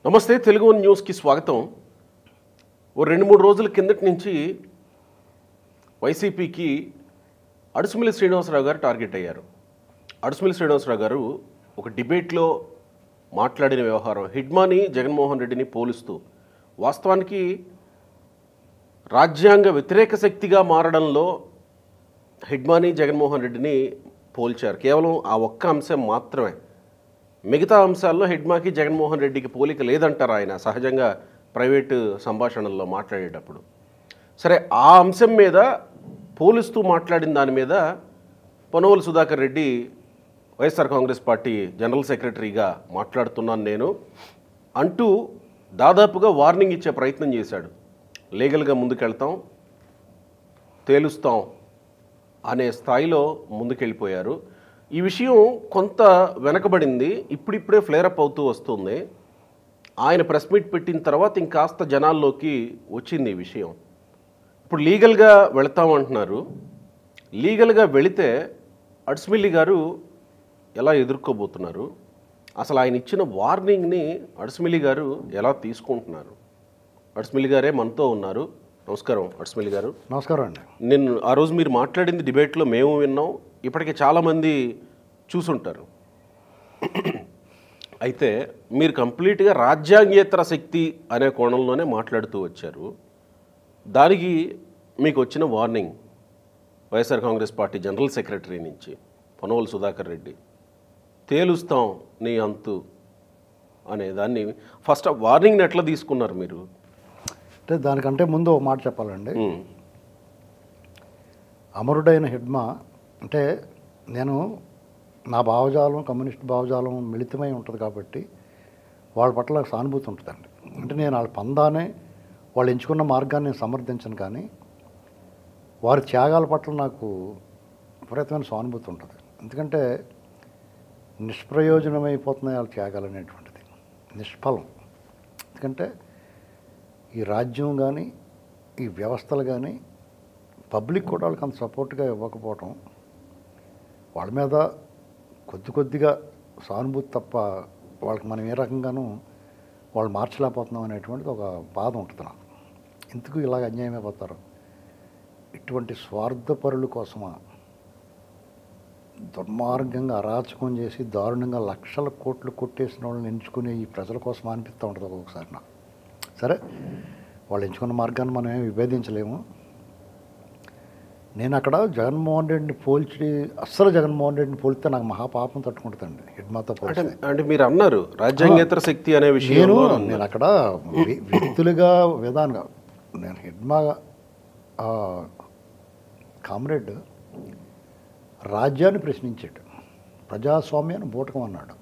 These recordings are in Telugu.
నమస్తే తెలుగు న్యూస్కి స్వాగతం. ఓ 2-3 రోజుల కిందటి నుంచి వైసీపీకి అడుసుమిల్లి శ్రీనివాసరావు గారు టార్గెట్ అయ్యారు. అడుసుమిల్లి శ్రీనివాసరావు గారు ఒక డిబేట్లో మాట్లాడిన వ్యవహారం హిడ్మాని జగన్మోహన్ రెడ్డిని పోలుస్తూ వాస్తవానికి రాజ్యాంగ వ్యతిరేక శక్తిగా మారడంలో హిడ్మాని జగన్మోహన్ రెడ్డిని పోల్చారు. కేవలం ఆ ఒక్క అంశం మాత్రమే. మిగతా అంశాల్లో హిడ్మాకి జగన్మోహన్ రెడ్డికి పోలిక లేదంటారు ఆయన సహజంగా ప్రైవేటు సంభాషణల్లో మాట్లాడేటప్పుడు. సరే, ఆ అంశం మీద పోలుస్తూ మాట్లాడిన దాని మీద పొన్నవోలు సుధాకర్ రెడ్డి వైఎస్ఆర్ కాంగ్రెస్ పార్టీ జనరల్ సెక్రటరీగా మాట్లాడుతున్నాను నేను అంటూ దాదాపుగా వార్నింగ్ ఇచ్చే ప్రయత్నం చేశాడు. లీగల్గా ముందుకెళ్తాం, తేలుస్తాం అనే స్థాయిలో ముందుకెళ్ళిపోయారు. ఈ విషయం కొంత వెనకబడింది, ఇప్పుడిప్పుడే ఫ్లేరప్ అవుతూ వస్తుంది. ఆయన ప్రెస్ మీట్ పెట్టిన తర్వాత ఇంకాస్త జనాల్లోకి వచ్చింది ఈ విషయం. ఇప్పుడు లీగల్గా వెళతామంటున్నారు. లీగల్గా వెళితే అడుసుమిల్లి గారు ఎలా ఎదుర్కోబోతున్నారు, అసలు ఆయన ఇచ్చిన వార్నింగ్ని అడుసుమిల్లి గారు ఎలా తీసుకుంటున్నారు? అడుసుమిల్లి గారే మనతో ఉన్నారు. నమస్కారం అడుసుమిల్లి గారు. నమస్కారం అండి. నేను ఆ రోజు మీరు మాట్లాడింది డిబేట్లో మేము విన్నాం, ఇప్పటికే చాలామంది చూసుంటారు. అయితే మీరు కంప్లీట్గా రాజ్యాంగేతర శక్తి అనే కోణంలోనే మాట్లాడుతూ వచ్చారు. దానికి మీకు వచ్చిన warning YSR Congress party general secretary నుంచి పొన్నవోలు సుధాకర్ రెడ్డి, తేలుస్తాం నీ అంతు అనే దాన్ని ఫస్ట్ వార్నింగ్ని ఎట్లా తీసుకున్నారు మీరు? అంటే దానికంటే ముందు ఒక మాట చెప్పాలండి. అమరుడైన హిడ్మా అంటే నేను నా భావజాలం కమ్యూనిస్ట్ భావజాలం మిళితమై ఉంటుంది కాబట్టి వాళ్ళ పట్ల సానుభూతి ఉంటుందండి. అంటే నేను వాళ్ళ పందానే వాళ్ళు ఎంచుకున్న మార్గాన్ని సమర్థించను, కానీ వారి త్యాగాల పట్ల నాకు విపరీతమైన సానుభూతి ఉంటుంది. ఎందుకంటే నిష్ప్రయోజనమైపోతున్నాయి వాళ్ళ త్యాగాలు అనేటువంటిది, నిష్ఫలం. ఎందుకంటే ఈ రాజ్యం కానీ ఈ వ్యవస్థలు కానీ పబ్లిక్ కూడా వాళ్ళకి అంత సపోర్ట్గా ఇవ్వకపోవటం, వాళ్ళ మీద కొద్దిగా సానుభూతి తప్ప వాళ్ళకి మనం ఏ రకంగానూ వాళ్ళు మార్చలేకపోతున్నాం అనేటువంటిది ఒక బాధ ఉంటుంది నాకు. ఎందుకు ఇలాగ అన్యాయం అయిపోతారు? ఇటువంటి స్వార్థపరుల కోసమా దుర్మార్గంగా అరాచకం చేసి దారుణంగా లక్షల కోట్లు కొట్టేసిన వాళ్ళని ఎంచుకునే ఈ ప్రజల కోసం అనిపిస్తూ ఉంటుంది ఒక్కొక్కసారి నాకు. సరే, వాళ్ళు ఎంచుకున్న మార్గాన్ని మనం ఏమి విభేదించలేము. నేను అక్కడ జగన్మోహన్ రెడ్డిని పోల్చి అస్సలు జగన్మోహన్ రెడ్డిని పోలిస్తే నాకు మహాపాపం తట్టుకుంటుందండి హిడ్మాతో పోల్చి. అంటే మీరు అన్నారు రాజ్యాంగేతర శక్తి అనే విషయం. నేను అక్కడ వ్యక్తులుగా విధానంగా నేను హిడ్మా కామ్రేడ్ రాజ్యాన్ని ప్రశ్నించాడు, ప్రజాస్వామ్యాన్ని బూటకం అన్నాడు,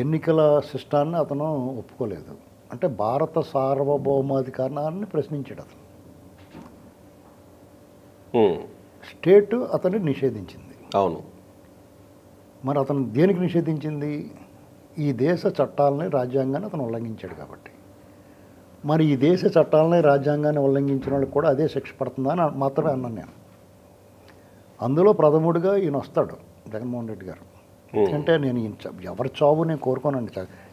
ఎన్నికల సిస్టాన్ని అతను ఒప్పుకోలేదు. అంటే భారత సార్వభౌమాధికారాన్ని ప్రశ్నించాడు అతను. స్టేట్ అతన్ని నిషేధించింది. అవును. మరి అతను దేనికి నిషేధించింది? ఈ దేశ చట్టాలని రాజ్యాంగాన్ని అతను ఉల్లంఘించాడు కాబట్టి. మరి ఈ దేశ చట్టాలని రాజ్యాంగాన్ని ఉల్లంఘించిన వాళ్ళకి కూడా అదే శిక్ష పడుతుందని మాత్రమే అన్నాను నేను. అందులో ప్రథముడిగా ఈయన వస్తాడు జగన్మోహన్ రెడ్డి గారు. ఎందుకంటే నేను ఎవరి చావు నేను కోరుకోనండి.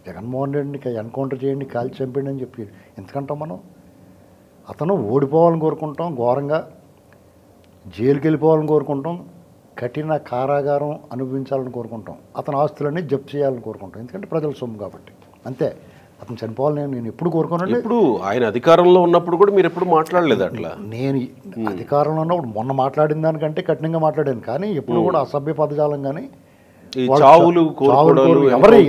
జగన్మోహన్ రెడ్డిని ఎన్కౌంటర్ చేయండి, కాల్చి చంపండి అని చెప్పి ఎందుకంటాం మనం? అతను ఓడిపోవాలని కోరుకుంటాం, ఘోరంగా జైలుకి వెళ్ళిపోవాలని కోరుకుంటాం, కఠిన కారాగారం అనుభవించాలని కోరుకుంటాం, అతని ఆస్తులన్నీ జప్తు చేయాలని కోరుకుంటాం. ఎందుకంటే ప్రజల సొమ్ము కాబట్టి. అంతే, అతను చనిపోవాలని నేను ఎప్పుడు కోరుకోనండి. ఇప్పుడు ఆయన అధికారంలో ఉన్నప్పుడు కూడా మీరు ఎప్పుడు మాట్లాడలేదు అట్లా? నేను అధికారంలో ఉన్నప్పుడు మొన్న మాట్లాడిన దానికంటే కఠినంగా మాట్లాడాను, కానీ ఎప్పుడు కూడా అసభ్య పదజాలం కానీ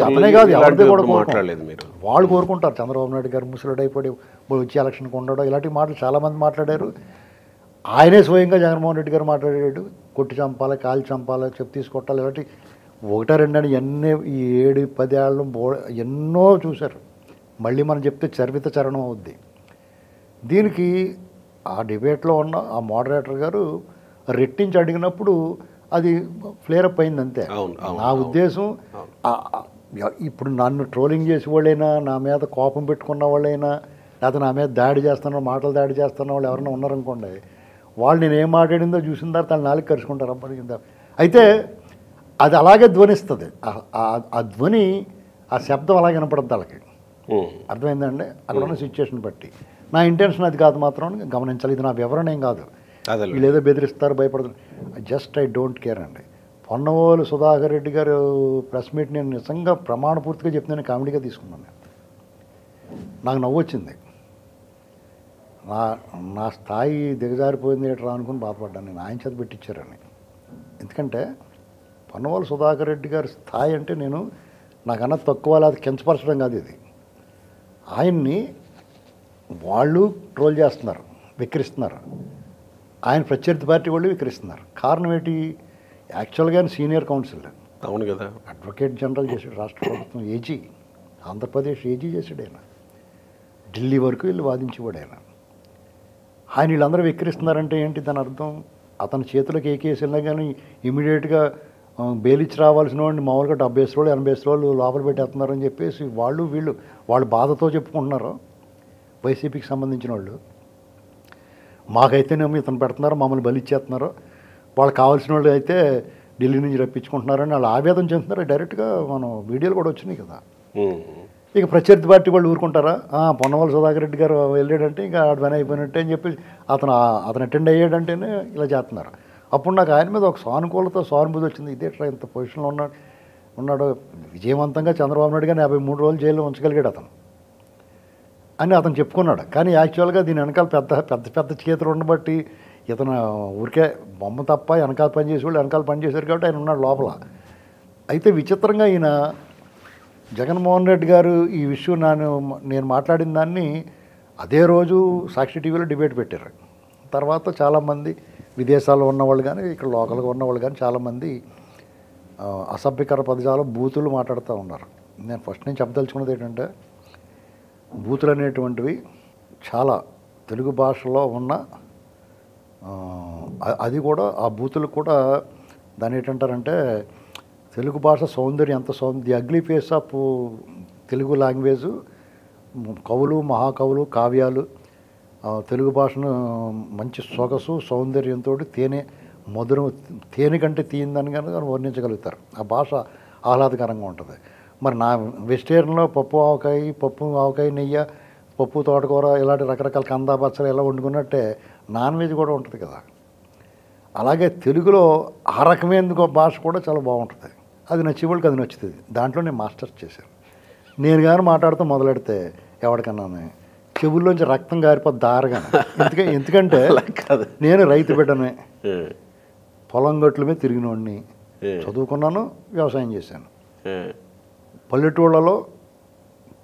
అతనే కాదు ఎవరిదే కూడా మాట్లాడలేదు. మీరు వాళ్ళు కోరుకుంటారు చంద్రబాబు నాయుడు గారు ముసలుడైపోయి వచ్చి ఎలక్షన్కి ఉండడం, ఇలాంటి మాటలు చాలామంది మాట్లాడారు. ఆయనే స్వయంగా జగన్మోహన్ రెడ్డి గారు మాట్లాడాడు, కొట్టి చంపాలి, కాల్చి చంపాలి, చెప్పు తీసుకొట్టాలి, ఇలాంటి 1-2 అని ఎన్ని ఈ 7-10 ఏళ్ళు ఎన్నో చూశారు. మళ్ళీ మనం చెప్తే చరిత చరణం అవుద్ది. దీనికి ఆ డిబేట్లో ఉన్న ఆ మోడరేటర్ గారు రెట్టించి అడిగినప్పుడు అది ఫ్లేరప్ అయింది అంతే. నా ఉద్దేశం ఇప్పుడు నన్ను ట్రోలింగ్ చేసే వాళ్ళైనా, నా మీద కోపం పెట్టుకున్న వాళ్ళైనా, లేకపోతే నా మీద దాడి చేస్తున్న మాటలు దాడి చేస్తున్న వాళ్ళు ఎవరైనా ఉన్నారనుకోండి, వాళ్ళు నేను ఏం మాట్లాడిందో చూసిన తర్వాత వాళ్ళు నాలుగు కరుచుకుంటారు అప్పటికింద. అయితే అది అలాగే ధ్వనిస్తుంది. ఆ ధ్వని, ఆ శబ్దం అలాగే వినపడుతుంది వాళ్ళకి. అర్థమైందండి, అక్కడ ఉన్న సిచ్యువేషన్ బట్టి. నా ఇంటెన్షన్ అది కాదు మాత్రం గమనించాలి. ఇది నా వివరణ ఏం కాదు, వీళ్ళు ఏదో బెదిరిస్తారు భయపడుతున్నారు, జస్ట్ ఐ డోంట్ కేర్ అండి. పొన్నవోలు సుధాకర్ రెడ్డి గారు ప్రెస్ మీట్ నేను నిజంగా ప్రమాణపూర్తిగా చెప్తున్నాను, కామెడీగా తీసుకున్నాను. నాకు నవ్వు వచ్చింది. నా స్థాయి దిగజారిపోయింది ఏట్రా అనుకుని బాధపడ్డాను నేను, ఆయన చేత పెట్టించారని. ఎందుకంటే పొన్నవోలు సుధాకర్ రెడ్డి గారి స్థాయి అంటే నేను నాకన్నా తక్కువ అది కించపరచడం కాదు. ఇది ఆయన్ని వాళ్ళు ట్రోల్ చేస్తున్నారు, విక్రిస్తున్నారు. ఆయన ప్రత్యర్థి పార్టీ వాళ్ళు విక్రిస్తున్నారు. కారణం ఏంటి? యాక్చువల్గా ఆయన సీనియర్ కౌన్సిల్, అవును కదా, అడ్వకేట్ జనరల్ చేసాడు రాష్ట్ర ప్రభుత్వం, ఏజీ, ఆంధ్రప్రదేశ్ ఏజీ చేసాడు ఆయన. ఢిల్లీ వరకు వెళ్ళి వాదించేవాడు ఆయన. వీళ్ళందరూ విక్రిస్తున్నారంటే ఏంటి దాని అర్థం? అతని చేతులకు ఏ కేసు వెళ్ళినా కానీ ఇమీడియట్గా బెయిల్ ఇచ్చి రావాల్సిన వాడిని మామూలుగా 70 రోజులు 80 రోజులు లోపల పెట్టేస్తున్నారని చెప్పేసి వాళ్ళు బాధతో చెప్పుకుంటున్నారు. వైసీపీకి సంబంధించిన వాళ్ళు మాకైతేనేమో ఇతను పెడుతున్నారు, మమ్మల్ని బలిచ్చేస్తున్నారు, వాళ్ళు కావాల్సిన వాళ్ళు అయితే ఢిల్లీ నుంచి రప్పించుకుంటున్నారని వాళ్ళు ఆవేదన చెందుతున్నారు. డైరెక్ట్గా మనం వీడియోలు కూడా వచ్చినాయి కదా. ఇక ప్రత్యర్థి పార్టీ వాళ్ళు ఊరుకుంటారా? పొన్నవోలు సుధాకర్ రెడ్డి గారు వెళ్ళాడంటే ఇంకా ఆడ పని అయిపోయినట్టే అని చెప్పి అతను అటెండ్ అయ్యాడంటేనే ఇలా చేస్తున్నారు. అప్పుడు నాకు ఆయన మీద ఒక సానుభూతి వచ్చింది. ఇదేట్రా ఇంత పొజిషన్లో ఉన్నాడు, విజయవంతంగా చంద్రబాబు నాయుడు గారిని 53 రోజులు జైల్లో ఉంచగలిగాడు అతను అని అతను చెప్పుకున్నాడు. కానీ యాక్చువల్గా దీని వెనకాల పెద్ద చేతులు ఉండబట్టి ఇతను ఊరికే బొమ్మ తప్ప వెనకాల పనిచేసే వాళ్ళు వెనకాల పనిచేశారు కాబట్టి ఆయన ఉన్నాడు లోపల. అయితే విచిత్రంగా ఈయన జగన్మోహన్ రెడ్డి గారు ఈ విషయం నేను మాట్లాడిన దాన్ని అదే రోజు సాక్షి టీవీలో డిబేట్ పెట్టారు. తర్వాత చాలామంది విదేశాల్లో ఉన్నవాళ్ళు కానీ ఇక్కడ లోకల్గా ఉన్నవాళ్ళు కానీ చాలామంది అసభ్యకర పదజాలం బూతులు మాట్లాడుతూ ఉన్నారు. నేను చెప్పదలుచుకున్నది ఏంటంటే బూతులు అనేటువంటివి చాలా తెలుగు భాషలో ఉన్న అది కూడా ఆ బూతులు కూడా దాన్ని ఏంటంటారంటే తెలుగు భాష సౌందర్యం ఎంత the ugly face of Telugu language. కవులు, మహాకవులు, కావ్యాలు తెలుగు భాషను మంచి సొగసు సౌందర్యంతో మధురం తేనె కంటే తీయిందని కనుక వర్ణించగలుగుతారు. ఆ భాష ఆహ్లాదకరంగా ఉంటుంది. మరి నా వెజిటేరియన్లో పప్పు ఆవకాయ నెయ్యి, పప్పు తోటకూర ఇలాంటి రకరకాల కందా పచ్చలు ఎలా వండుకున్నట్టే నాన్ వెజ్ కూడా ఉంటుంది కదా. అలాగే తెలుగులో ఆ రకమైన భాష కూడా చాలా బాగుంటుంది. అది నచ్చేవాళ్ళకి అది నచ్చుతుంది. దాంట్లో నేను మాస్టర్స్ చేశాను. నేను కానీ మాట్లాడుతూ మొదలెడితే ఎవరికన్నా చెవుల్లోంచి రక్తం గారిపోద్ది దారగా. ఎందుకంటే నేను రైతు బిడ్డనే, పొలం గట్ల మీద తిరిగినోడిని, చదువుకున్నాను, వ్యవసాయం చేశాను. పల్లెటూళ్ళలో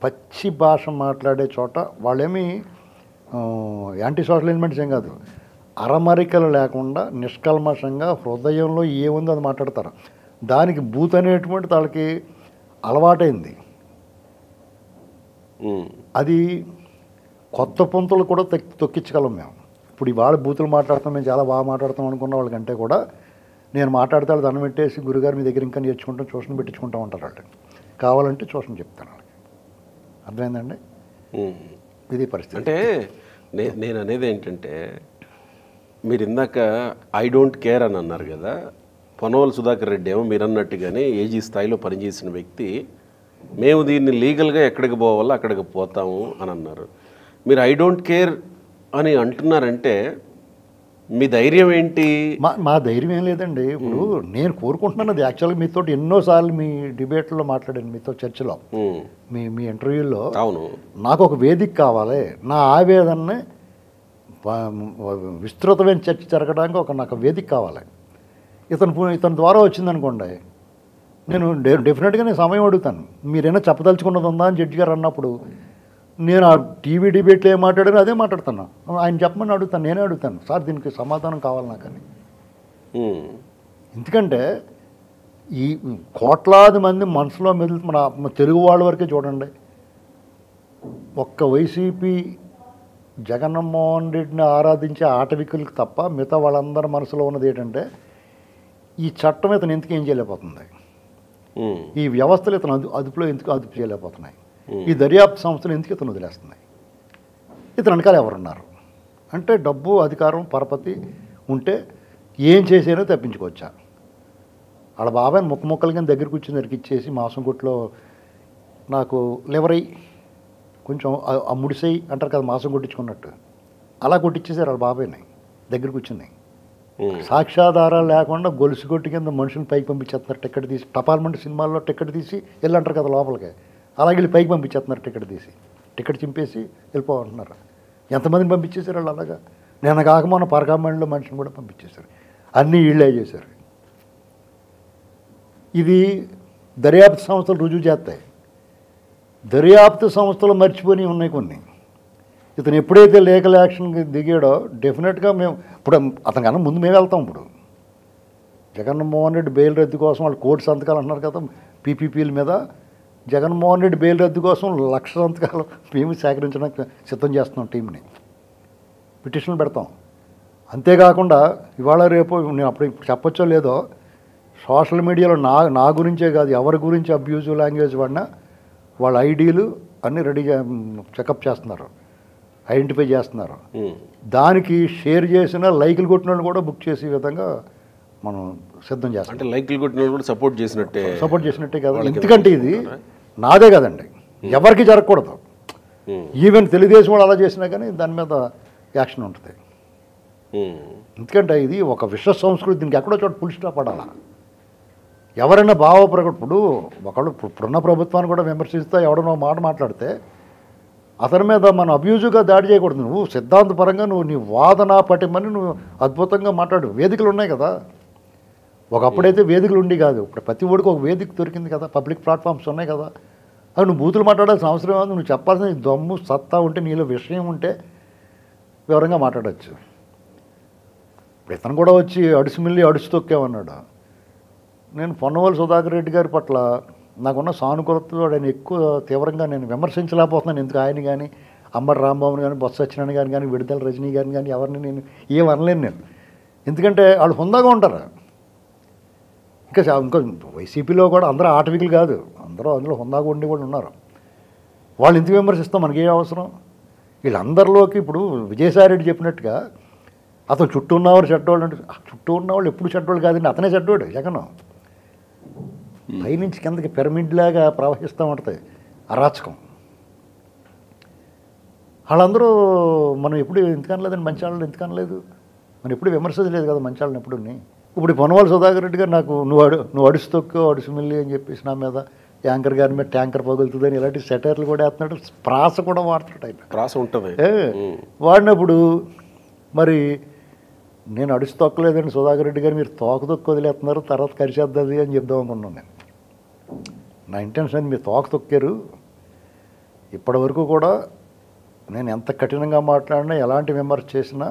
పచ్చి భాష మాట్లాడే చోట వాళ్ళేమీ యాంటీ సోషల్ ఎలిమెంట్స్ ఏం కాదు, అరమరికలు లేకుండా నిష్కల్మషంగా హృదయంలో ఏముందో అది మాట్లాడతారు. దానికి బూత్ అనేటువంటి వాళ్ళకి అలవాటైంది. అది కొత్త పొంతులు కూడా తొక్కించగలం మేము. ఇప్పుడు ఇవాళ బూతులు మాట్లాడుతాం, మేము చాలా బాగా మాట్లాడతాం అనుకున్న వాళ్ళకంటే కూడా నేను మాట్లాడితే వాళ్ళు దండం పెట్టేసి గురుగారు మీ దగ్గర ఇంకా నేర్చుకుంటాం, ట్యూషన్ పెట్టించుకుంటాం అంటారు. వాళ్ళు కావాలంటే ట్యూషన్ చెప్తాను వాళ్ళకి. అర్థమైందండి? ఇది పరిస్థితి. అంటే నేను అనేది ఏంటంటే మీరు ఇందాక ఐ డోంట్ కేర్ అని అన్నారు కదా. పొన్నవోలు సుధాకర్ రెడ్డి ఏమో మీరు అన్నట్టుగానే ఏజీ స్థాయిలో పనిచేసిన వ్యక్తి, మేము దీన్ని లీగల్గా ఎక్కడికి పోవాలో అక్కడికి పోతాము అని అన్నారు. మీరు ఐ డోంట్ కేర్ అని అంటున్నారంటే మీ ధైర్యం ఏంటి? మా ధైర్యం ఏం లేదండి. ఇప్పుడు నేను కోరుకుంటున్నాను అది యాక్చువల్గా మీతో ఎన్నోసార్లు మీ డిబేట్లో మాట్లాడాను, మీతో చర్చలో, మీ ఇంటర్వ్యూలో. అవును, నాకు ఒక వేదిక కావాలి, నా ఆవేదనని విస్తృతమైన చర్చ జరగడానికి నాకు వేదిక కావాలి. ఇతని ద్వారా వచ్చిందనుకోండి, నేను డెఫినెట్గా నేను సమయం అడుగుతాను. మీరైనా చెప్పదలుచుకున్నది ఉందా అని జడ్జి గారు అన్నప్పుడు నేను ఆ టీవీ డిబేట్లో ఏం మాట్లాడానో అదే మాట్లాడుతాను. ఆయన చెప్పమని అడుగుతాను, నేనే అడుగుతాను, సార్ దీనికి సమాధానం కావాలి నాకని. ఎందుకంటే ఈ కోట్లాది మంది మనసులో మెదులుతున్న మన తెలుగు వాళ్ళ వరకే చూడండి. ఒక్క వైసీపీ జగన్మోహన్ రెడ్డిని ఆరాధించే ఆటవికులకు తప్ప మిగతా వాళ్ళందరి మనసులో ఉన్నది ఏంటంటే ఈ చట్టం ఇతను ఎందుకు ఏం చేయలేకపోతుంది, ఈ వ్యవస్థలు ఇతను అదుపులో ఎందుకు అదుపు చేయలేకపోతున్నాయి, ఈ దర్యాప్తు సంస్థలు ఎందుకు ఇతను వదిలేస్తున్నాయి, ఇతను వెనకాల ఎవరున్నారు అంటే డబ్బు, అధికారం, పరపతి ఉంటే ఏం చేసేనో తప్పించుకోవచ్చా. వాళ్ళ బాబాయ్ని ముక్కలు కానీ దగ్గరికి కూర్చొని ఇచ్చేసి మాంసం కొట్లో నాకు లివరై కొంచెం ఆ ముడిసేయి అంటారు కదా, మాసం కొట్టించుకున్నట్టు అలా కొట్టించేశారు వాళ్ళ బాబాయ్ని దగ్గర కూర్చుని. సాక్ష్యాధారాలు లేకుండా గొలుసు కొట్టి కింద మనుషులు పైకి పంపించేస్తున్నారు టికెట్ తీసి. టపాల్మెంట్ సినిమాల్లో టికెట్ తీసి వెళ్ళి అంటారు కదా లోపలికి, అలాగే వెళ్ళి పైకి పంపించేస్తున్నారు టికెట్ తీసి. టికెట్ చింపేసి వెళ్ళిపోమంటున్నారు. ఎంతమందిని పంపించేశారు వాళ్ళు అలాగా. నేను కాకమోన పరకామణిలో మనిషిని కూడా పంపించేశారు. అన్నీ వీళ్ళే చేశారు. ఇది దర్యాప్తు సంస్థలు రుజువు చేస్తాయి. దర్యాప్తు సంస్థలు మర్చిపోయి ఉన్నాయి కొన్ని. ఇతను ఎప్పుడైతే లీగల్ యాక్షన్కి దిగాడో డెఫినెట్గా మేము ఇప్పుడు అతనికన్నా ముందు మేము వెళ్తాం. ఇప్పుడు జగన్మోహన్ రెడ్డి బెయిల్ రద్దు కోసం వాళ్ళు కోర్టు సంతకాలు అంటున్నారు కదా పీపీపీల మీద. జగన్మోహన్ రెడ్డి బెయిల్ రద్దు కోసం 1,00,000 సంతకాలు మేము సేకరించడానికి సిద్ధం చేస్తున్నాం టీంని. పిటిషన్లు పెడతాం. అంతేకాకుండా ఇవాళ రేపు నేను అప్పుడు చెప్పొచ్చో లేదో, సోషల్ మీడియాలో నా గురించే కాదు ఎవరి గురించి అబ్యూజివ్ లాంగ్వేజ్ వాడినా వాళ్ళ ఐడీలు అన్నీ రెడీగా చెకప్ చేస్తున్నారు, ఐడెంటిఫై చేస్తున్నారు. దానికి షేర్ చేసిన లైకులు కొట్టిన వాళ్ళు కూడా బుక్ చేసే విధంగా మనం సిద్ధం చేస్తాం. అంటే లైకులు కొట్టిన వాళ్ళు కూడా సపోర్ట్ చేసినట్టే కదా. ఎందుకంటే ఇది నాదే కదండి, ఎవరికి జరగకూడదు. ఈవెన్ తెలుగుదేశం వాళ్ళు అలా చేసినా కానీ దాని మీద యాక్షన్ ఉంటుంది. ఎందుకంటే ఇది ఒక విశ్వ సంస్కృతి, దీనికి ఎక్కడో చోట పులి స్టాప్ పడాలా. ఎవరైనా ఇప్పుడు ఒకళ్ళు ఇప్పుడున్న ప్రభుత్వాన్ని కూడా విమర్శిస్తే ఎవడనో మాట మాట్లాడితే అతని మీద మనం అబ్యూజివ్గా దాడి చేయకూడదు. నువ్వు సిద్ధాంతపరంగా నీ వాదన పటిమని నువ్వు అద్భుతంగా మాట్లాడు. వేదికలు ఉన్నాయి కదా, ఒకప్పుడైతే వేదికలు ఉండి కాదు, ఇప్పుడు ప్రతి ఒడికి ఒక వేదిక దొరికింది కదా, పబ్లిక్ ప్లాట్ఫామ్స్ ఉన్నాయి కదా. అవి నువ్వు బూతులు మాట్లాడాల్సిన అవసరం కాదు. నువ్వు చెప్పాల్సిన దమ్ము సత్తా ఉంటే, నీలో విషయం ఉంటే వివరంగా మాట్లాడచ్చు. ఇప్పుడు ఇతను కూడా వచ్చి అడుసు తొక్కామన్నాడు. నేను పొన్నవోలు సుధాకర్ రెడ్డి గారి పట్ల నాకున్న సానుకూలతతో ఆయన ఎక్కువ తీవ్రంగా నేను విమర్శించలేకపోతున్నాను. ఎందుకు ఆయన కానీ అంబటి రాంబాబుని కానీ బొత్స సత్యనారాయణ గారిని కానీ విడుదల రజనీ గారిని కానీ ఎవరిని నేను ఏమనలేను నేను. ఎందుకంటే వాళ్ళు హుందాగా ఉంటారు. ఇంకా వైసీపీలో కూడా అందరూ ఆటవికులు కాదు, అందులో హుందాగా ఉండి కూడా ఉన్నారు. వాళ్ళు ఎందుకు విమర్శిస్తాం, మనకేం అవసరం. వీళ్ళందరిలోకి ఇప్పుడు విజయసాయిరెడ్డి చెప్పినట్టుగా అతను చుట్టూ ఉన్నవారు చెడ్డవాళ్ళు అంటే, చుట్టూ ఉన్నవాళ్ళు ఎప్పుడు చెడ్డవాళ్ళు కాదండి, అతనే చెడ్డవాడు జగన్. పైనుంచి కిందకి పిరమిడ్ లాగా ప్రవహిస్తూ ఉంటుంది అరాచకం. వాళ్ళందరూ మనం ఎప్పుడు ఎందుకనలేదండి, మంచి వాళ్ళని ఎందుకనలేదు, మనం ఎప్పుడు విమర్శించలేదు కదా మంచి వాళ్ళని ఎప్పుడు. ఇప్పుడు పొన్నవాళ్ళు సుధాకర్ రెడ్డి గారు నాకు నువ్వు అడుసు తొక్కు అడుసు మిల్లి అని చెప్పేసి నా మీద యాంకర్ గారి మీద ట్యాంకర్ పగులుతుందని ఇలాంటి సెటైర్లు కూడా వేస్తున్నాడు. ప్రాస కూడా వాడుతున్నాడు ఆయన. ప్రాస ఉంటుంది వాడినప్పుడు మరి నేను అడుసు తొక్కలేదండి సుధాకర్ రెడ్డి గారు, మీరు తోక తొక్కు వదిలేస్తున్నారు, తర్వాత కరిచేద్దాది అని చెప్దాం అనుకున్నాను నేను. నా ఇంటెన్షన్ మీరు తోక తొక్కారు. ఇప్పటి వరకు కూడా నేను ఎంత కఠినంగా మాట్లాడినా, ఎలాంటి విమర్శ చేసినా,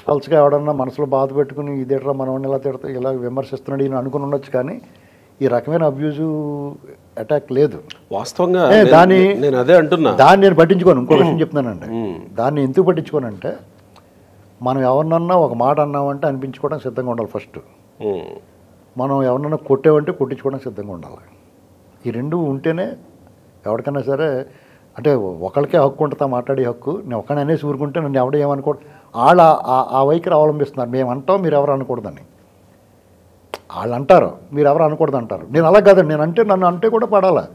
పల్స్గా ఎవడన్నా మనసులో బాధ పెట్టుకుని ఇదేట్రా మనవాడిని ఇలా తిడతా ఇలా విమర్శిస్తున్నాడు ఈయన అనుకుని ఉండొచ్చు. కానీ ఈ రకమైన అబ్యూజివ్ అటాక్ లేదు వాస్తవంగా. నేను అదే అంటున్నా, దాన్ని నేను పట్టించుకోను. ఇంకో విషయం చెప్తున్నానండి, దాన్ని ఎందుకు పట్టించుకోనంటే మనం ఎవరినన్నా ఒక మాట అన్నామంటే అనిపించుకోవడానికి సిద్ధంగా ఉండాలి ఫస్ట్. మనం ఎవరినన్నా కొట్టామంటే కొట్టించుకోవడానికి సిద్ధంగా ఉండాలి. ఈ రెండు ఉంటేనే ఎవరికైనా సరే, అంటే ఒకరికే హక్కు ఉంటుందా మాట్లాడే హక్కు. నేను ఒకరిని అనేసి ఊరుకుంటే నన్ను ఎవడో ఏమనుకోడు. వాళ్ళు ఆ వైఖరి అవలంబిస్తున్నారు. మేము అంటాం మీరు ఎవరు అనకూడదని. వాళ్ళు అంటారు మీరు ఎవరు అనకూడదు అంటారు. నేను అలా కాదండి, నేను అంటే నన్ను అంటే కూడా పడాలా,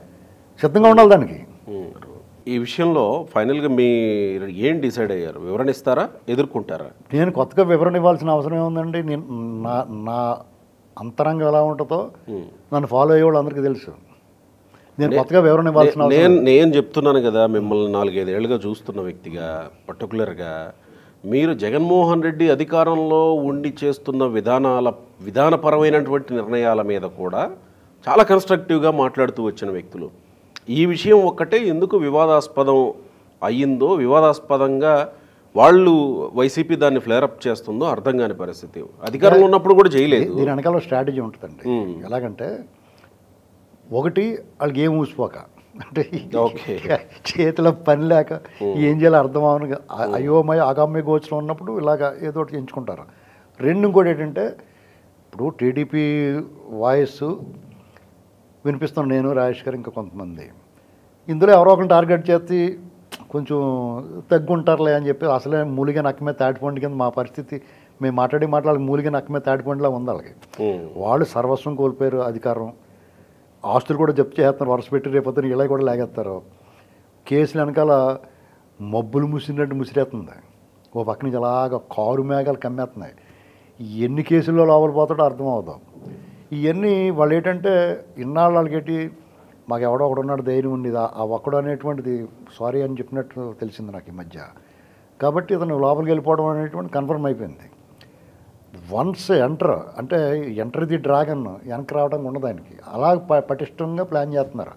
సిద్ధంగా ఉండాలి దానికి. ఈ విషయంలో ఫైనల్గా మీరు ఏం డిసైడ్ అయ్యారు? వివరణ ఇస్తారా, ఎదుర్కొంటారా? నేను కొత్తగా వివరణ ఇవ్వాల్సిన అవసరం ఏముందండి. నేను నా అంతరంగం ఎలా ఉంటుందో నన్ను ఫాలో అయ్యే వాళ్ళు అందరికీ తెలుసు. నేను కొత్తగా వివరణ ఇవ్వాల్సిన నేను చెప్తున్నాను కదా, మిమ్మల్ని 4-5 ఏళ్ళుగా చూస్తున్న వ్యక్తిగా పర్టికులర్గా మీరు జగన్మోహన్ రెడ్డి అధికారంలో ఉండి చేస్తున్న విధానపరమైనటువంటి నిర్ణయాల మీద కూడా చాలా కన్స్ట్రక్టివ్గా మాట్లాడుతూ వచ్చిన వ్యక్తులు. ఈ విషయం ఒక్కటే ఎందుకు వివాదాస్పదం అయ్యిందో, వివాదాస్పదంగా వాళ్ళు వైసీపీ దాన్ని ఫ్లేరప్ చేస్తుందో అర్థం కాని పరిస్థితి. అధికారంలో ఉన్నప్పుడు కూడా చేయలేదు. దీని వెనకాల స్ట్రాటజీ ఉంటుందండి. ఎలాగంటే ఒకటి వాళ్ళకి ఏం ఊసిపోక, అంటే చేతిలో పని లేక ఏం చేయాలో అర్థం అవను, అయోమయ అగమ్య గోచరం ఉన్నప్పుడు ఇలాగ ఏదో ఒకటి ఎంచుకుంటారు. రెండు ఇంకోటి ఏంటంటే ఇప్పుడు టీడీపీ వాయిస్ వినిపిస్తున్నాను నేను, రాజేష్ గారు, ఇంకా కొంతమంది. ఇందులో ఎవరో ఒకరిని టార్గెట్ చేసి కొంచెం తగ్గుంటారులే అని చెప్పి అసలే మూలిగా నక్క మీద తాటిపండు కింద మా పరిస్థితి. మేము మాట్లాడి మూలిగా నక్క మీద తాటిపండులా ఉంది వాళ్ళకి. వాళ్ళు సర్వస్వం కోల్పోయారు, అధికారం, ఆస్తులు కూడా జప్తు చేస్తున్నారు, వరుస పెట్టి రేపొద్దున ఇలా కూడా లాగేస్తారు. కేసులు వెనకాల మబ్బులు ముసిరినట్టు ముసిరేస్తుంది. ఓ పక్క నుంచి అలాగ కారు మేఘాలు కమ్మేస్తున్నాయి. ఎన్ని కేసుల్లో లోపల పోతాడో అర్థం అవుతాం. ఇవన్నీ వాళ్ళు ఏంటంటే ఇన్నాళ్ళు వాళ్ళకి మాకు ఎవడో ఒకడు ఉన్నాడు ధైర్యం ఉండేది, ఆ ఒక్కడు అనేటువంటిది సారీ అని చెప్పినట్టు తెలిసింది నాకు ఈ మధ్య. కాబట్టి ఇతను లోపలికి వెళ్ళిపోవడం అనేటువంటి కన్ఫర్మ్ అయిపోయింది. వన్స్ అంటే ఎంటర్ ది డ్రాగన్ వెనక్కి రావడం ఉండదు ఆయనకి. అలా పటిష్టంగా ప్లాన్ చేస్తున్నారు.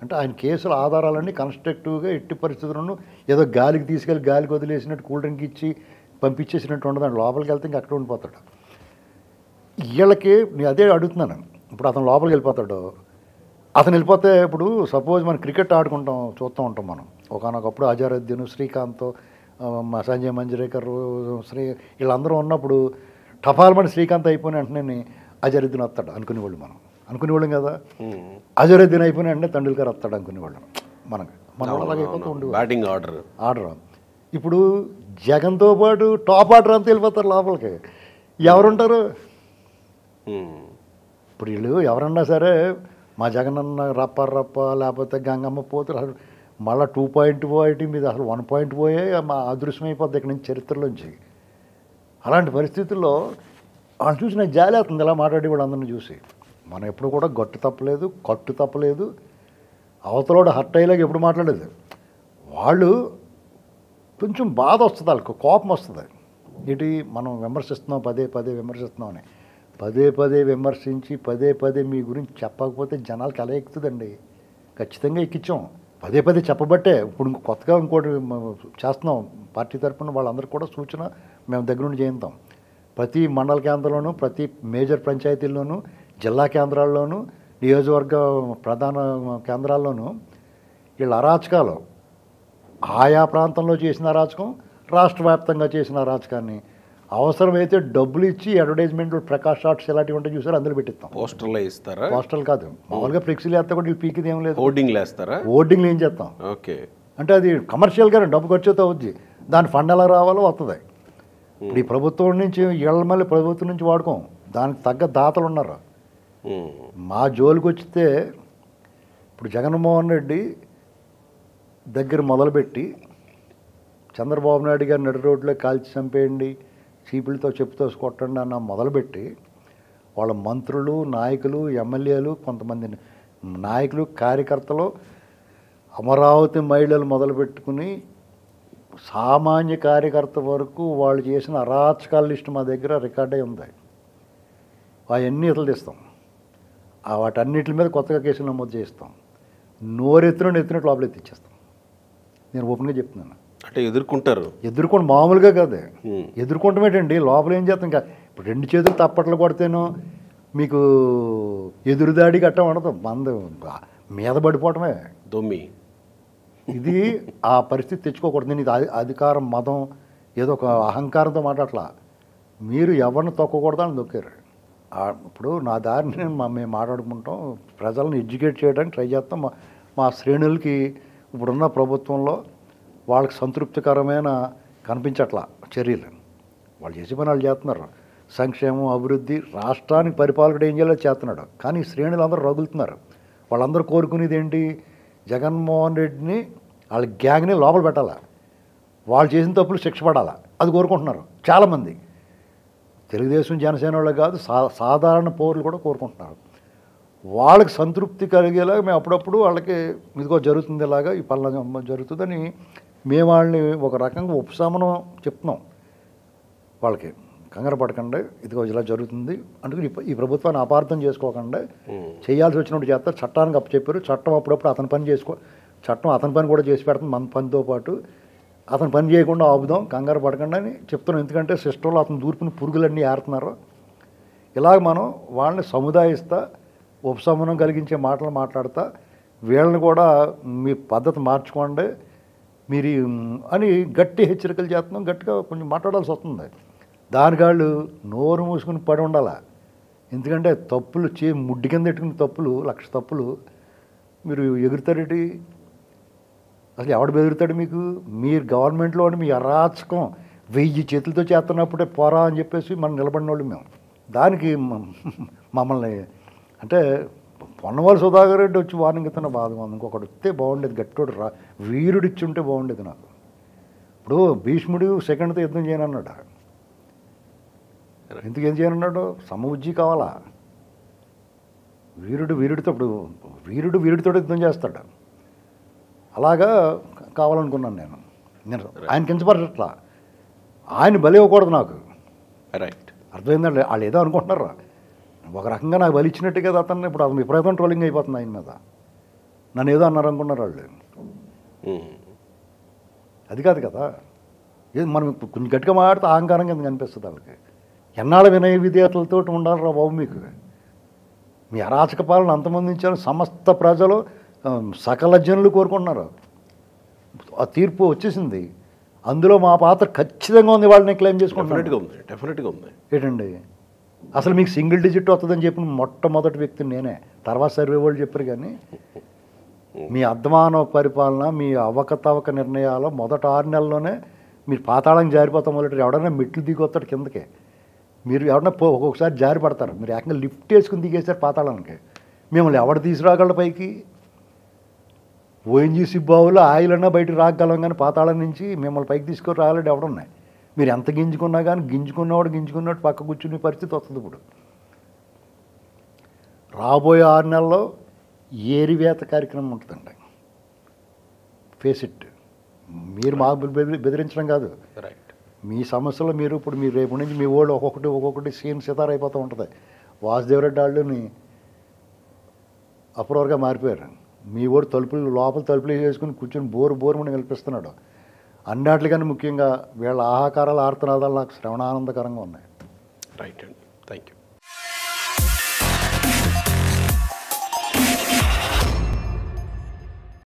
అంటే ఆయన కేసుల ఆధారాలన్నీ కన్స్ట్రక్టివ్గా ఎట్టి పరిస్థితులను ఏదో గాలికి తీసుకెళ్ళి గాలికి వదిలేసినట్టు కూల్ డ్రింక్ ఇచ్చి పంపించేసినట్టు ఉండదండి. లోపలికి వెళ్తే ఇంక అక్కడ ఉండిపోతాడు. వీళ్ళకి నేను అదే అడుగుతున్నాను. ఇప్పుడు అతను లోపలికి వెళ్ళిపోతాడు. అతను వెళ్ళిపోతే ఇప్పుడు సపోజ్ మనం క్రికెట్ ఆడుకుంటాం, చూస్తూ ఉంటాం మనం. ఒకనొకప్పుడు అజరుద్దీన్, శ్రీకాంత్, సంజయ్ మంజ్రేకర్, వీళ్ళందరూ ఉన్నప్పుడు టపాల్మని శ్రీకాంత్ అయిపోయిన వెంటనే అజరుద్దీన్ వస్తాడు అనుకునేవాళ్ళు. మనం అనుకునేవాళ్ళం కదా. అజరుద్దీన్ అయిపోయిన వెంటనే తెండూల్కర్ వస్తాడు అనుకునేవాళ్ళం. మన అలాగే అయిపోతూ ఉండేది బ్యాటింగ్ ఆర్డర్. ఇప్పుడు జగన్తో పాటు టాప్ ఆర్డర్ అంతా వెళ్ళిపోతారు లోపలికి. ఎవరుంటారు ఇప్పుడు? వీళ్ళు ఎవరన్నా సరే మా జగనన్న రప్ప లేకపోతే గంగమ్మ పోతారు. మళ్ళీ 2.0 మీద అసలు 1.0 మా అదృశ్యం అయిపోద్ది ఇక్కడ నుంచి చరిత్రలోంచి. అలాంటి పరిస్థితుల్లో వాళ్ళు చూసి నాకు జాలి అవుతుంది ఇలా మాట్లాడే వాళ్ళందరినీ చూసి. మనం ఎప్పుడు కూడా కట్టు తప్పలేదు. అవతలోడు హర్ట్ అయ్యేలాగా ఎప్పుడు మాట్లాడలేదు. వాళ్ళు కొంచెం బాధ వస్తుంది, వాళ్ళకి కోపం వస్తుంది. ఏంటి మనం విమర్శిస్తున్నాం, పదే విమర్శిస్తున్నాం అని. పదే విమర్శించి పదే మీ గురించి చెప్పకపోతే జనాలకి ఎలా ఎక్కుతుందండి? ఖచ్చితంగా ఎక్కించాం. పదే చెప్పబట్టే ఇప్పుడు కొత్తగా ఇంకోటి చేస్తున్నాం. పార్టీ తరఫున వాళ్ళందరికీ కూడా సూచన మేము దగ్గర నుండి చేయిస్తాం. ప్రతి మండల కేంద్రంలోనూ, ప్రతి మేజర్ పంచాయతీల్లోనూ, జిల్లా కేంద్రాల్లోనూ, నియోజకవర్గ ప్రధాన కేంద్రాల్లోనూ వీళ్ళ అరాచకాలు, ఆయా ప్రాంతంలో చేసిన అరాచకం, రాష్ట్ర వ్యాప్తంగా చేసిన అరాచకాన్ని అవసరమైతే డబ్బులు ఇచ్చి అడ్వర్టైజ్మెంట్లు, ప్రకాష్ షాట్స్ ఇలాంటివి ఉంటాయి చూసారు, అందులో పెట్టిస్తాం. పోస్టర్లు ఇస్తారా? పోస్టర్లు కాదు, మామూలుగా ఫ్లెక్సీలు వేస్తే కూడా పీకిది ఏం లేదు. హోర్డింగ్లు వేస్తారా? హోర్డింగ్లు ఏం చేస్తాం. ఓకే. అంటే అది కమర్షియల్గానే డబ్బు ఖర్చుతో అవుద్ది. దాని ఫండ్ ఎలా రావాలో వస్తుంది. ఇప్పుడు ఈ ప్రభుత్వం నుంచి ఇళ్ళ మళ్ళీ ప్రభుత్వం నుంచి వాడుకోం. దానికి తగ్గ దాతలు ఉన్నారు. మా జోలికి వచ్చితే ఇప్పుడు జగన్మోహన్ రెడ్డి దగ్గర మొదలుపెట్టి చంద్రబాబు నాయుడు గారు నడి రోడ్లో కాల్చి చంపేయండి, చీపులతో చెప్పుతో కొట్టండి అన్న మొదలుపెట్టి వాళ్ళ మంత్రులు, నాయకులు, ఎమ్మెల్యేలు, కొంతమంది నాయకులు, కార్యకర్తలు, అమరావతి మహిళలు మొదలుపెట్టుకుని సామాన్య కార్యకర్త వరకు వాళ్ళు చేసిన అరాచకాల లిస్టు మా దగ్గర రికార్డ్ అయి ఉంది. అవన్నీ ఇతలు తీస్తాం. వాటన్నిటి మీద కొత్తగా కేసులు నమోదు చేస్తాం. ఎత్తినట్టు లోపల ఎత్తిచ్చేస్తాం. నేను ఓపెన్గా చెప్తున్నాను. అంటే ఎదుర్కొని మామూలుగా కాదు, ఎదుర్కొంటమేటండి. లోపల ఏం చేస్తాం? ఇంకా ఇప్పుడు 2 చేతులు తప్పట్లు కొడితేనో మీకు ఎదురుదాడి గట్టం ఉండదు, మంద మీద పడిపోవటమే దొమ్మి. ఇది ఆ పరిస్థితి తెచ్చుకోకూడదు. నేను ఇది అధికారం, మదం, ఏదో ఒక అహంకారంతో మాట్లాడట్లా. మీరు ఎవరిని తొక్కకూడదని దొక్కారు. ఇప్పుడు నా దారిని మేము మాట్లాడుకుంటాం, ప్రజలను ఎడ్యుకేట్ చేయడానికి ట్రై చేస్తాం. మా శ్రేణులకి ఇప్పుడున్న ప్రభుత్వంలో వాళ్ళకి సంతృప్తికరమైన కనిపించట్లా చర్యలు. వాళ్ళు చేసే పని వాళ్ళు చేస్తున్నారు. సంక్షేమం, అభివృద్ధి, రాష్ట్రానికి పరిపాలకుడు ఏం చేయాలో చేస్తున్నాడు. కానీ శ్రేణులు అందరూ రగులుతున్నారు. వాళ్ళందరూ కోరుకునేది ఏంటి? జగన్మోహన్ రెడ్డిని, వాళ్ళ గ్యాంగ్ని లోపల పెట్టాలా, వాళ్ళు చేసిన తప్పులు శిక్ష పడాలా, అది కోరుకుంటున్నారు చాలామంది. తెలుగుదేశం, జనసేన వాళ్ళు కాదు, సాధారణ పౌరులు కూడా కోరుకుంటున్నారు. వాళ్ళకి సంతృప్తి కలిగేలాగా మేము అప్పుడప్పుడు వాళ్ళకి ఇదిగో జరుగుతుంది, ఇలాగా ఈ పనులు జరుగుతుందని మేము వాళ్ళని ఒక రకంగా ఉపశమనం చెప్తున్నాం. వాళ్ళకి కంగారు పడకండి, ఇదిగో ఇలా జరుగుతుంది అందుకని ఈ ప్రభుత్వాన్ని అపార్థం చేసుకోకుండా చేయాల్సి వచ్చినప్పుడు చేస్తారు. చట్టానికి అప్పచెప్పారు. చట్టం అప్పుడప్పుడు అతని పని చట్టం అతని పని కూడా చేసి పెడుతుంది. మన పనితో పాటు అతను పని చేయకుండా ఆపుదాం, కంగారు పడకండి అని చెప్తున్నాం. ఎందుకంటే సిస్టంలో అతను దూర్పుని పురుగులన్నీ ఏరుతున్నారు. ఇలాగ మనం వాళ్ళని సముదాయిస్తా, ఉపశమనం కలిగించే మాటలు మాట్లాడతా, వీళ్ళని కూడా మీ పద్ధతి మార్చుకోండి మీరు అని గట్టి హెచ్చరికలు చేస్తున్నాం. గట్టిగా కొంచెం మాట్లాడాల్సి వస్తుంది. దానికాళ్ళు నోరు మూసుకుని పడి ఉండాల. ఎందుకంటే తప్పులు ముడ్డి కింద పెట్టుకునే తప్పులు, 1,00,000 తప్పులు మీరు ఎగురుతారేటి? అసలు ఎవడు బెదురుతాడు మీకు? మీరు గవర్నమెంట్లోని మీ అరాచకం 1000 చేతులతో చేస్తున్నప్పుడే పోరా అని చెప్పేసి మనం నిలబడిన వాళ్ళు మేము. దానికి మమ్మల్ని అంటే పొన్నవాళ్ళు సుధాకర్ రెడ్డి వచ్చి వార్నింగ్ ఇస్తున్న బాధ ఉంది. ఇంకొకటి వస్తే బాగుండేది, గట్టోడు వీరుడు ఇచ్చి ఉంటే బాగుండేది నాకు. ఇప్పుడు భీష్ముడు సెకండ్తో యుద్ధం చేయనన్నాడు. ఎందుకు ఏం చేయనన్నాడు? సమబుద్ధి కావాలా. వీరుడితో ఇప్పుడు వీరుడితో యుద్ధం చేస్తాడు. అలాగా కావాలనుకున్నాను నేను. ఆయన కించపరచట్లా, ఆయన బలి ఇవ్వకూడదు నాకు. రైట్, అర్థమైందండి. వాళ్ళు ఏదో అనుకుంటున్నారా, ఒక రకంగా నాకు బలి ఇచ్చినట్టు కదా అతను. ఇప్పుడు అతను విపరీతం ట్రోలింగ్ అయిపోతుంది ఆయన మీద. నన్ను ఏదో అన్నారు అనుకున్నారు వాళ్ళు. అది కాదు కదా. ఏది మనం కొంచెం గట్టిగా మాట్లాడితే అహంకారం కింద కనిపిస్తుంది వాళ్ళకి. ఎన్నాళ్ళ వినయ విధేయతలతో ఉండాలిరా బాబు మీకు. మీ అరాచక పాలన అంతమంది ఇచ్చారు, సమస్త ప్రజలు సకల జనులు కోరుకుంటున్నారు. ఆ తీర్పు వచ్చేసింది, అందులో మా పాత్ర ఖచ్చితంగా ఉంది. వాళ్ళని క్లెయిమ్ చేసుకుంటున్నాను. డెఫినెట్గా ఉంది. ఏంటండి అసలు మీకు సింగిల్ డిజిట్ వస్తుందని చెప్పిన మొట్టమొదటి వ్యక్తిని నేనే. తర్వాత సర్వే వాళ్ళు చెప్పారు. కానీ మీ అధ్వాన పరిపాలన, మీ అవకతవక నిర్ణయాలు మొదట 6 నెలల్లోనే మీరు పాతాళం జారిపోతాం మొదటి. ఎవడన్నా మెట్లు దిగొస్తాడు కిందకే. మీరు ఎవరన్నా ఒక్కొక్కసారి జారి పడతారు. మీరు ఏకంగా లిఫ్ట్ వేసుకుని దిగేసారు పాతాళానికి. మిమ్మల్ని ఎవడు తీసుకురాగలడు పైకి? ఓఎన్జీసీ బావులు ఆయిల్ అన్నా బయటకు రాగలం, కానీ పాతాళం నుంచి మిమ్మల్ని పైకి తీసుకొని రాగలడు ఎవడున్నాయి. మీరు ఎంత గింజుకున్నా కానీ గింజుకున్నట్టు పక్క కూర్చునే పరిస్థితి వస్తుంది. ఇప్పుడు రాబోయే 6 నెలల్లో ఏరివేత కార్యక్రమం ఉంటుందండి. Face it. మీరు మాకు బెదిరించడం కాదు, మీ సమస్యలు మీరు ఇప్పుడు మీరు రేపు నుంచి మీ వాళ్ళు ఒక్కొక్కటి సీన్ సితార్ అయిపోతూ ఉంటుంది. వాసుదేవరెడ్డి వాళ్ళని అప్రూవర్గా మారిపోయారు. మీ ఓడి లోపల తలుపులు వేసుకుని కూర్చొని బోరు కల్పిస్తున్నాడు. అన్నిటికన్నా ముఖ్యంగా వీళ్ళ ఆహాకారాలు ఆర్తనాదాలు నాకు శ్రవణానందకరంగా ఉన్నాయి. రైట్ అండి.